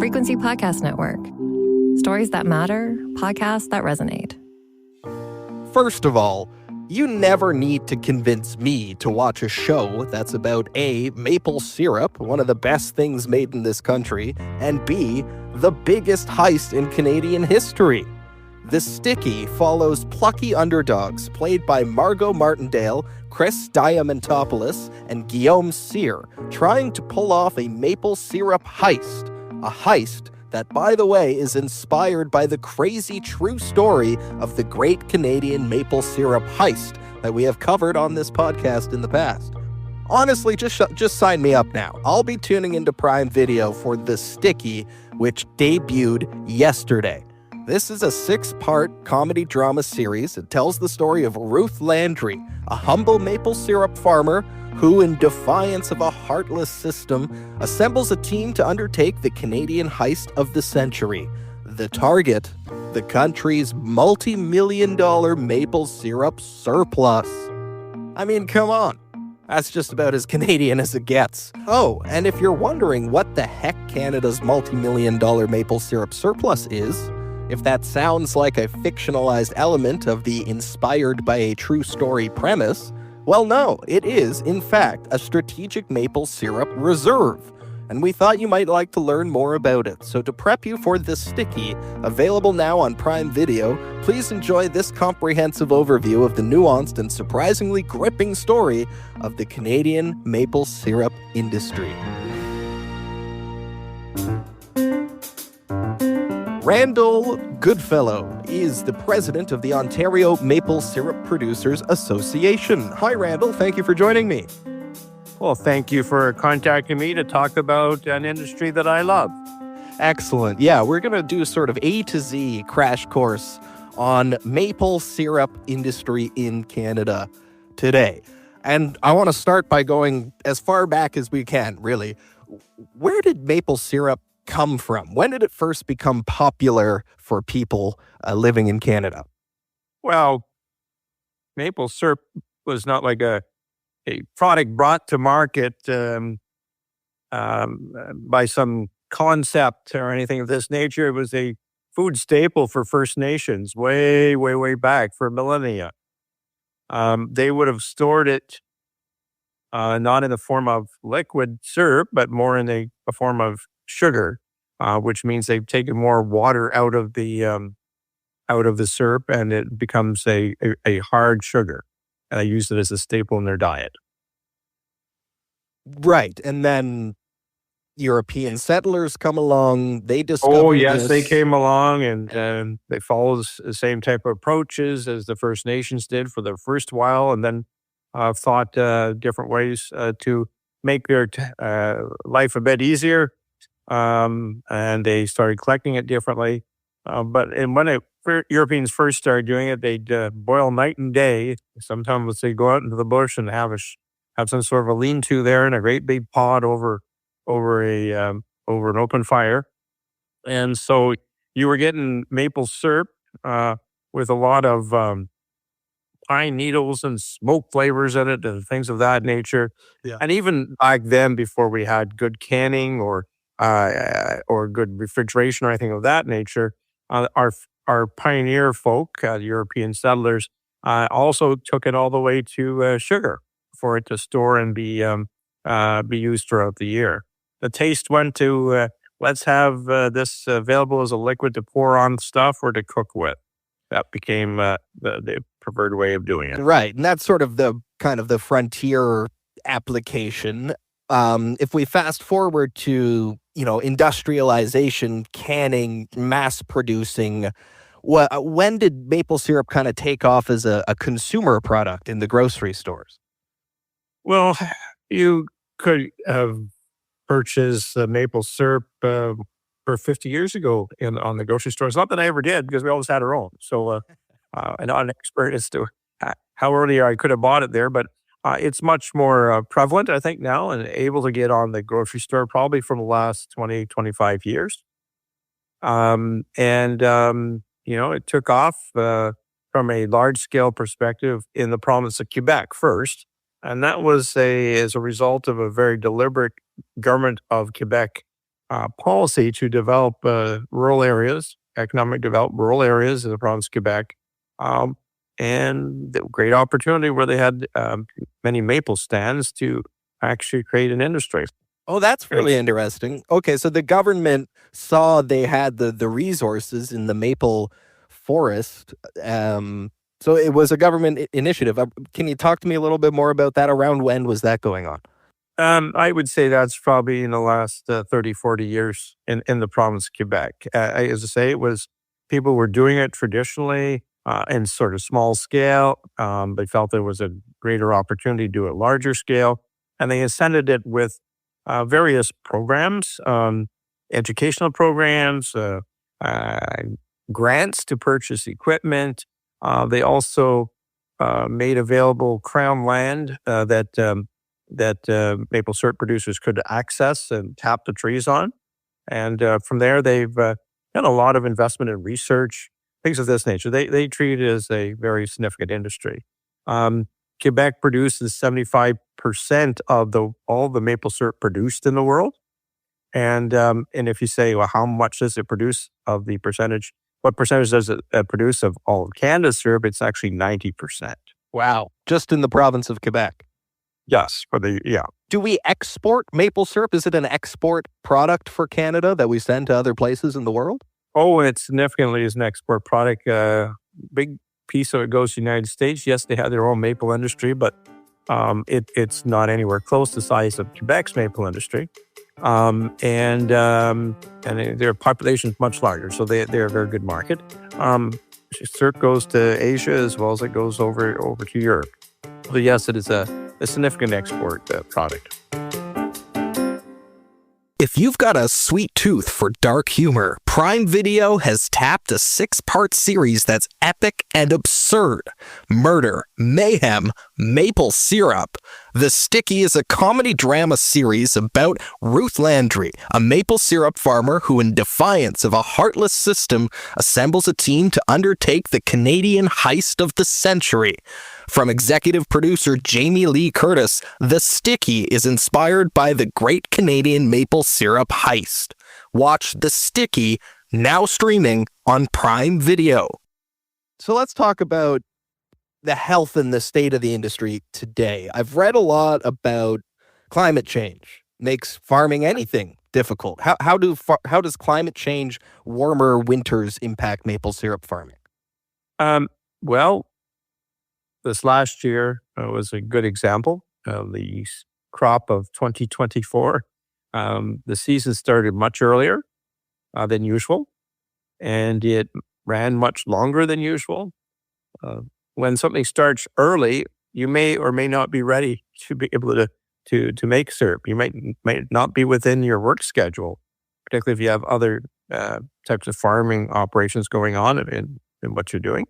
Frequency Podcast Network. Stories that matter, podcasts that resonate. First of all, you never need to convince me to watch a show that's about A, maple syrup, one of the best things made in this country, and B, the biggest heist in Canadian history. The Sticky follows plucky underdogs played by Margot Martindale, Chris Diamantopoulos, and Guillaume Cyr, trying to pull off a maple syrup heist. A heist that, by the way, is inspired by the crazy true story of the Great Canadian Maple Syrup Heist that we have covered on this podcast in the past. Honestly, just sign me up now. I'll be tuning into Prime Video for The Sticky, which debuted yesterday. This is a 6-part comedy drama series. It tells the story of Ruth Landry, a humble maple syrup farmer who, in defiance of a heartless system, assembles a team to undertake the Canadian heist of the century. The target, the country's multi-million-dollar maple syrup surplus. I mean, come on. That's just about as Canadian as it gets. Oh, and if you're wondering what the heck Canada's multi-million-dollar maple syrup surplus is, if that sounds like a fictionalized element of the inspired by a true story premise, well, no, it is, in fact, a strategic maple syrup reserve, and we thought you might like to learn more about it. So to prep you for The Sticky, available now on Prime Video, please enjoy this comprehensive overview of the nuanced and surprisingly gripping story of the Canadian maple syrup industry. Randal Goodfellow is the president of the Ontario Maple Syrup Producers Association. Hi, Randal. Thank you for joining me. Well, thank you for contacting me to talk about an industry that I love. Excellent. Yeah, we're going to do sort of A to Z crash course on maple syrup industry in Canada today. And I want to start by going as far back as we can, really. Where did maple syrup come from? When did it first become popular for people living in Canada? Well, maple syrup was not like a product brought to market by some concept or anything of this nature. It was a food staple for First Nations way, way, way back for millennia. They would have stored it not in the form of liquid syrup, but more in a form of sugar, which means they've taken more water out of the syrup, and it becomes a hard sugar. And they use it as a staple in their diet. Right, and then European settlers come along. They discover. Oh yes, they came along and they followed the same type of approaches as the First Nations did for the first while, and then thought different ways to make their life a bit easier. And they started collecting it differently. But when Europeans first started doing it, they'd boil night and day. Sometimes they'd go out into the bush and have some sort of a lean-to there in a great big pot over an open fire. And so you were getting maple syrup with a lot of pine needles and smoke flavors in it and things of that nature. Yeah. And even back then, before we had good canning or good refrigeration or anything of that nature, our pioneer folk, European settlers, also took it all the way to sugar for it to store and be used throughout the year. The taste went to let's have this available as a liquid to pour on stuff or to cook with. That became the preferred way of doing it. Right, and that's sort of the kind of the frontier application. If we fast forward to industrialization, canning, mass producing, when did maple syrup kind of take off as a consumer product in the grocery stores? Well, you could have purchased maple syrup for 50 years ago on the grocery stores. Not that I ever did, because we always had our own. So I'm not an expert as to how early I could have bought it there, but it's much more prevalent, I think, now and able to get on the grocery store probably from the last 20, 25 years. It took off from a large-scale perspective in the province of Quebec first. And that was as a result of a very deliberate government of Quebec policy to develop rural areas, economic development rural areas in the province of Quebec. Um, and the great opportunity where they had many maple stands to actually create an industry. Oh, that's And really interesting. Okay, so the government saw they had the resources in the maple forest. So it was a government initiative. Can you talk to me a little bit more about that? Around when was that going on? I would say that's probably in the last 30, 40 years in the province of Quebec. As I say, it was people were doing it traditionally in sort of small scale. They felt there was a greater opportunity to do it larger scale. And they incented it with various programs, educational programs, uh, grants to purchase equipment. They also made available crown land that maple syrup producers could access and tap the trees on. And from there, they've done a lot of investment in research, things of this nature. They treat it as a very significant industry. Quebec produces 75% of all the maple syrup produced in the world. And if you say, well, how much does it produce of the percentage? What percentage does it produce of all of Canada's syrup? It's actually 90%. Wow. Just in the province of Quebec. Yes, yeah. Do we export maple syrup? Is it an export product for Canada that we send to other places in the world? Oh, it significantly is an export product. Big piece of it goes to the United States. Yes, they have their own maple industry, but it's not anywhere close to the size of Quebec's maple industry. And their population is much larger, so they're a very good market. Syrup goes to Asia as well as it goes over to Europe. So yes, it is a significant export product. If you've got a sweet tooth for dark humor, Prime Video has tapped a 6-part series that's epic and absurd. Murder, mayhem, maple syrup. The Sticky is a comedy drama series about Ruth Landry, a maple syrup farmer who, in defiance of a heartless system, assembles a team to undertake the Canadian heist of the century. From executive producer Jamie Lee Curtis, The Sticky is inspired by the great Canadian maple syrup heist. Watch The Sticky, now streaming on Prime Video. So let's talk about the health and the state of the industry today. I've read a lot about climate change. Makes farming anything difficult. How does climate change, warmer winters impact maple syrup farming? Well, this last year was a good example of the crop of 2024. The season started much earlier than usual, and it ran much longer than usual. When something starts early, you may or may not be ready to be able to make syrup. You might not be within your work schedule, particularly if you have other types of farming operations going on in what you're doing.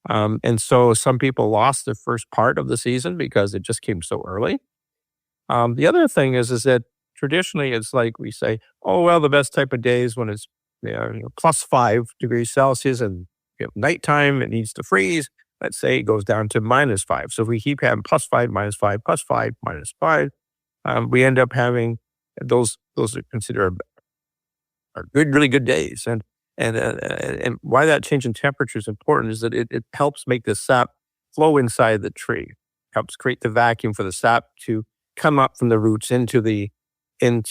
And so some people lost the first part of the season because it just came so early. The other thing is that traditionally it's like we say, oh, well, the best type of day is when it's plus 5 degrees Celsius and nighttime, it needs to freeze. Let's say it goes down to -5. So if we keep having +5, -5, +5, -5, we end up having those are considered are good, really good days. And why that change in temperature is important is that it helps make the sap flow inside the tree, helps create the vacuum for the sap to come up from the roots into the trunk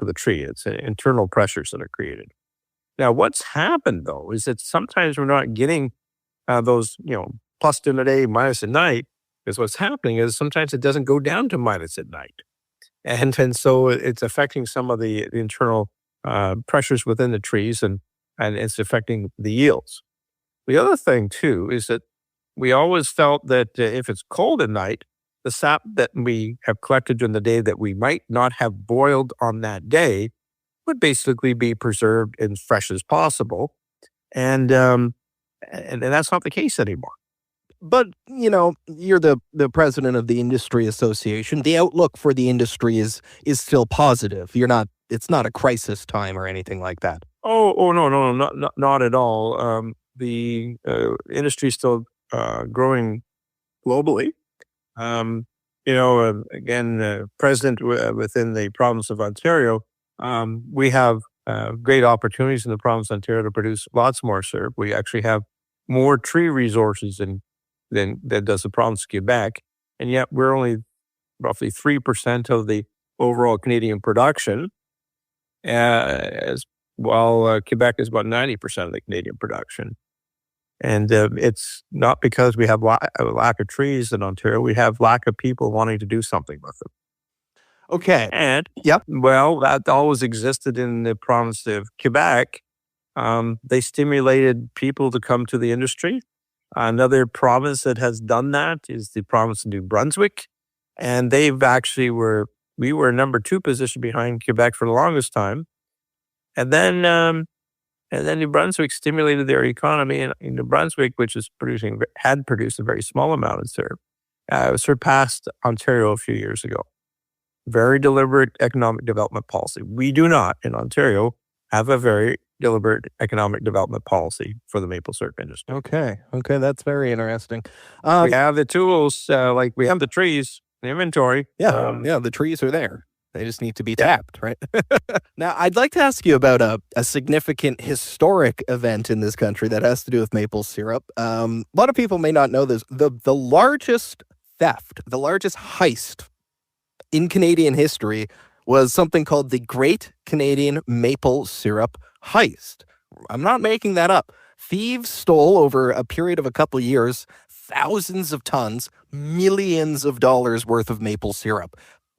of the tree. It's internal pressures that are created. Now, what's happened though is that sometimes we're not getting those plus in the day, minus at night. Because what's happening is sometimes it doesn't go down to minus at night, and so it's affecting some of the internal pressures within the trees, and it's affecting the yields. The other thing too is that we always felt that if it's cold at night, the sap that we have collected during the day that we might not have boiled on that day would basically be preserved as fresh as possible, and that's not the case anymore. But, you're the president of the industry association. The outlook for the industry is still positive. It's not a crisis time or anything like that. Oh no, not at all. The industry is still growing globally. president within the province of Ontario, we have great opportunities in the province of Ontario to produce lots more syrup. We actually have more tree resources than does the province of Quebec, and yet we're only roughly 3% of the overall Canadian production, as while Quebec is about 90% of the Canadian production. And it's not because we have a lack of trees in Ontario. We have lack of people wanting to do something with them. Okay. And, Yep. well, that always existed in the province of Quebec. They stimulated people to come to the industry. Another province that has done that is the province of New Brunswick. And we were number 2 position behind Quebec for the longest time. And then New Brunswick stimulated their economy. And New Brunswick, which had produced a very small amount of syrup, surpassed Ontario a few years ago. Very deliberate economic development policy. We do not, in Ontario, have a very deliberate economic development policy for the maple syrup industry. Okay, that's very interesting. We have the tools, like we have the trees, the inventory. Yeah, the trees are there. They just need to be tapped, right? Now, I'd like to ask you about a significant historic event in this country that has to do with maple syrup. A lot of people may not know this. The largest theft, the largest heist in Canadian history was something called the Great Canadian Maple Syrup Heist. I'm not making that up. Thieves stole over a period of a couple of years thousands of tons, millions of dollars worth of maple syrup.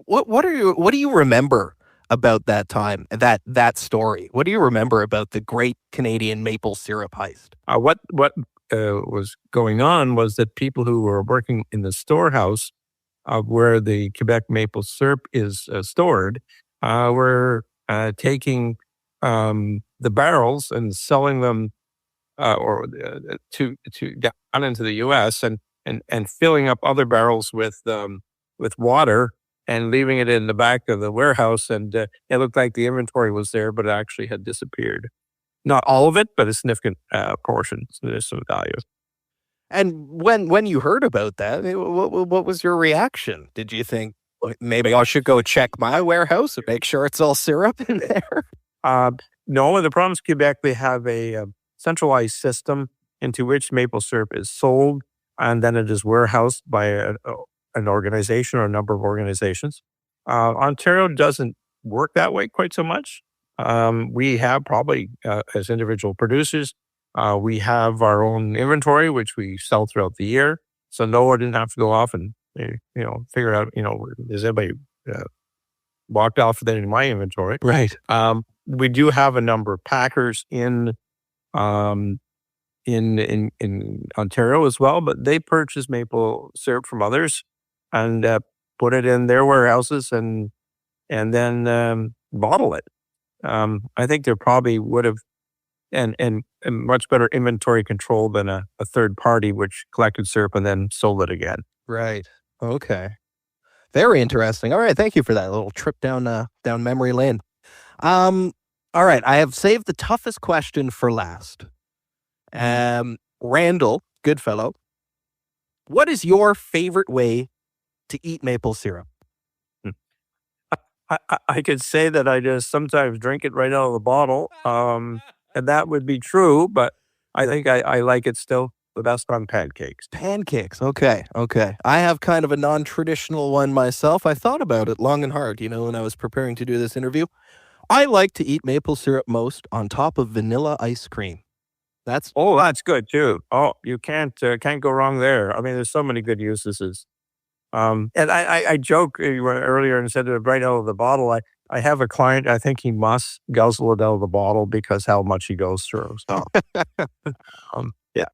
What do you remember about that time, that story? What do you remember about the Great Canadian Maple Syrup Heist? What was going on was that people who were working in the storehouse where the Quebec maple syrup is stored were taking the barrels and selling them to down into the U.S. and filling up other barrels with water and leaving it in the back of the warehouse. And it looked like the inventory was there, but it actually had disappeared. Not all of it, but a significant portion. So there's some value. And when you heard about that, what was your reaction? Did you think, maybe I should go check my warehouse and make sure it's all syrup in there? No, in the province of Quebec, they have a centralized system into which maple syrup is sold, and then it is warehoused by an organization or a number of organizations. Ontario doesn't work that way quite so much. We have probably, as individual producers, we have our own inventory, which we sell throughout the year. So Noah didn't have to go off and, figure out, is anybody walked off with any of my inventory? Right. We do have a number of packers in Ontario as well, but they purchase maple syrup from others and put it in their warehouses and then bottle it. I think there probably would have and much better inventory control than a third party which collected syrup and then sold it again. Right. Okay. Very interesting. All right. Thank you for that little trip down memory lane. All right. I have saved the toughest question for last. Randal, Goodfellow, what is your favorite way to eat maple syrup? I could say that I just sometimes drink it right out of the bottle. And that would be true, but I think I like it still the best on pancakes. Pancakes. Okay. I have kind of a non-traditional one myself. I thought about it long and hard, when I was preparing to do this interview. I like to eat maple syrup most on top of vanilla ice cream. That's good too. Oh, you can't go wrong there. I mean, there's so many good uses. And I joke earlier and said it right out of the bottle. I have a client, I think he must guzzle it out of the bottle because how much he goes through. So, yeah.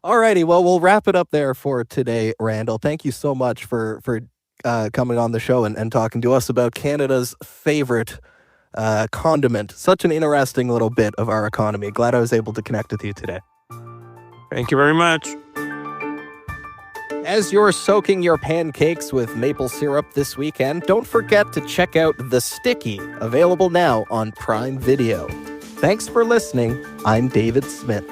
All righty. Well, we'll wrap it up there for today, Randal. Thank you so much for coming on the show and talking to us about Canada's favorite condiment. Such an interesting little bit of our economy. Glad I was able to connect with you today. Thank you very much. As you're soaking your pancakes with maple syrup this weekend, don't forget to check out The Sticky, available now on Prime Video. Thanks for listening. I'm David Smith.